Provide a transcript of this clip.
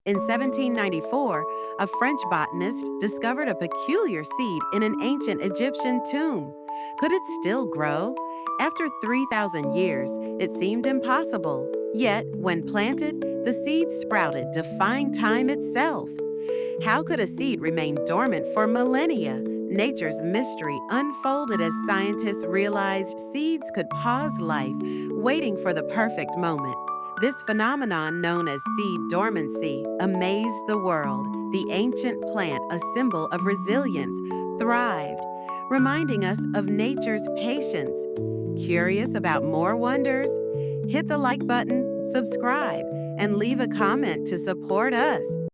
In 1794, a French botanist discovered a peculiar seed in an ancient Egyptian tomb. Could it still grow? After 3,000 years, it seemed impossible. Yet, when planted, the seed sprouted, defying time itself. How could a seed remain dormant for millennia? Nature's mystery unfolded as scientists realized seeds could pause life, waiting for the perfect moment. This phenomenon, known as seed dormancy, amazed the world. The ancient plant, a symbol of resilience, thrived, reminding us of nature's patience. Curious about more wonders? Hit the like button, subscribe, and leave a comment to support us.